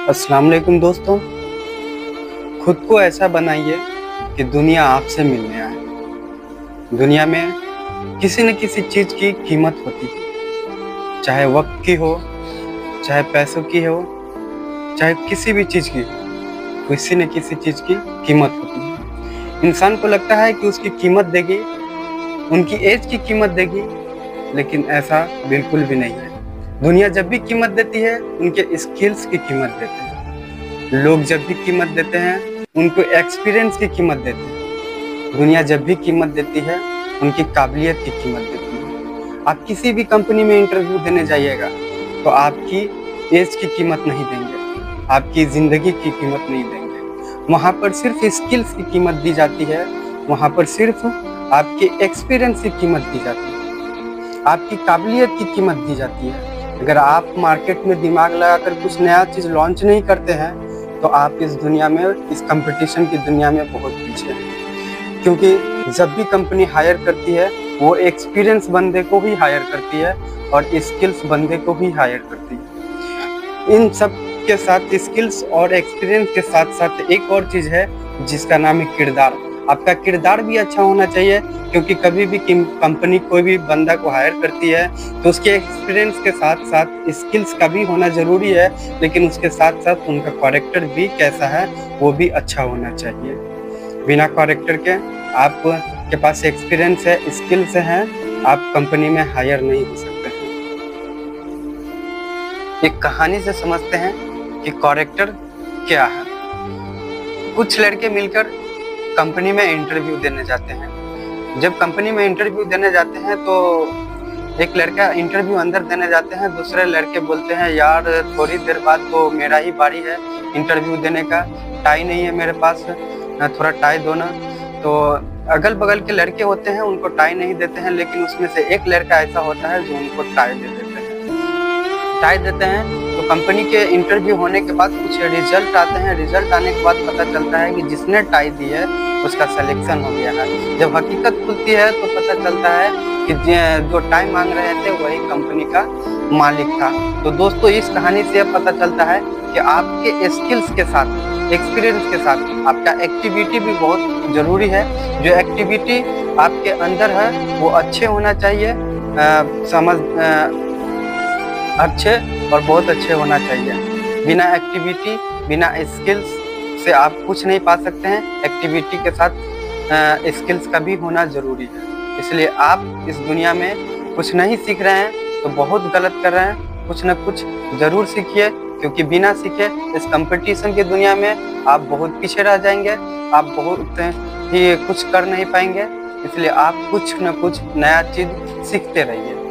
अस्सलाम वालेकुम दोस्तों। खुद को ऐसा बनाइए कि दुनिया आपसे मिलने आए। दुनिया में किसी न किसी चीज़ की कीमत होती है, चाहे वक्त की हो, चाहे पैसों की हो, चाहे किसी भी चीज़ की हो, किसी न किसी चीज़ की कीमत होती है। इंसान को लगता है कि उसकी कीमत देगी, उनकी एज की कीमत देगी, लेकिन ऐसा बिल्कुल भी नहीं है। दुनिया जब भी कीमत देती है उनके स्किल्स की कीमत देते हैं। लोग जब भी कीमत देते हैं उनको एक्सपीरियंस की कीमत देते हैं। दुनिया जब भी कीमत देती है उनकी काबिलियत की कीमत देती है। आप किसी भी कंपनी में इंटरव्यू देने जाइएगा तो आपकी एज की कीमत नहीं देंगे, आपकी ज़िंदगी की कीमत नहीं देंगे। वहाँ पर सिर्फ स्किल्स की कीमत दी जाती है, वहाँ पर सिर्फ आपके एक्सपीरियंस की कीमत दी जाती है, आपकी काबिलियत की कीमत दी जाती है। अगर आप मार्केट में दिमाग लगाकर कुछ नया चीज़ लॉन्च नहीं करते हैं तो आप इस दुनिया में, इस कंपटीशन की दुनिया में बहुत पीछे हैं। क्योंकि जब भी कंपनी हायर करती है वो एक्सपीरियंस बंदे को ही हायर करती है और स्किल्स बंदे को ही हायर करती है। इन सब के साथ, स्किल्स और एक्सपीरियंस के साथ साथ एक और चीज़ है जिसका नाम है किरदार। आपका किरदार भी अच्छा होना चाहिए, क्योंकि कभी भी कंपनी कोई भी बंदा को हायर करती है तो उसके एक्सपीरियंस के साथ साथ स्किल्स का भी होना ज़रूरी है, लेकिन उसके साथ साथ उनका कैरेक्टर भी कैसा है वो भी अच्छा होना चाहिए। बिना कैरेक्टर के, आप के पास एक्सपीरियंस है, स्किल्स हैं, आप कंपनी में हायर नहीं हो सकते हैं। एक कहानी से समझते हैं कि कैरेक्टर क्या है। कुछ लड़के मिलकर कंपनी में इंटरव्यू देने जाते हैं। जब कंपनी में इंटरव्यू देने जाते हैं तो एक लड़का इंटरव्यू अंदर देने जाते हैं, दूसरे लड़के बोलते हैं यार थोड़ी देर बाद तो मेरा ही बारी है इंटरव्यू देने का, टाई नहीं है मेरे पास, थोड़ा टाई दो ना। तो अगल बगल के लड़के होते हैं उनको टाई नहीं देते हैं, लेकिन उसमें से एक लड़का ऐसा होता है जो उनको टाई दे देते हैं। टाई देते हैं तो कंपनी के इंटरव्यू होने के बाद कुछ रिजल्ट आते हैं। रिजल्ट आने के बाद पता चलता है कि जिसने टाई दी है उसका सिलेक्शन हो गया है। जब हकीकत खुलती है तो पता चलता है कि जो टाई मांग रहे थे वही कंपनी का मालिक था। तो दोस्तों, इस कहानी से पता चलता है कि आपके स्किल्स के साथ, एक्सपीरियंस के साथ आपका एक्टिविटी भी बहुत ज़रूरी है। जो एक्टिविटी आपके अंदर है वो अच्छे होना चाहिए, अच्छे और बहुत अच्छे होना चाहिए। बिना एक्टिविटी, बिना स्किल्स से आप कुछ नहीं पा सकते हैं। एक्टिविटी के साथ स्किल्स का भी होना ज़रूरी है। इसलिए आप इस दुनिया में कुछ नहीं सीख रहे हैं तो बहुत गलत कर रहे हैं। कुछ न कुछ ज़रूर सीखिए, क्योंकि बिना सीखे इस कंपटीशन की दुनिया में आप बहुत पीछे रह जाएंगे, आप बहुत ही कुछ कर नहीं पाएंगे। इसलिए आप कुछ न कुछ नया चीज़ सीखते रहिए।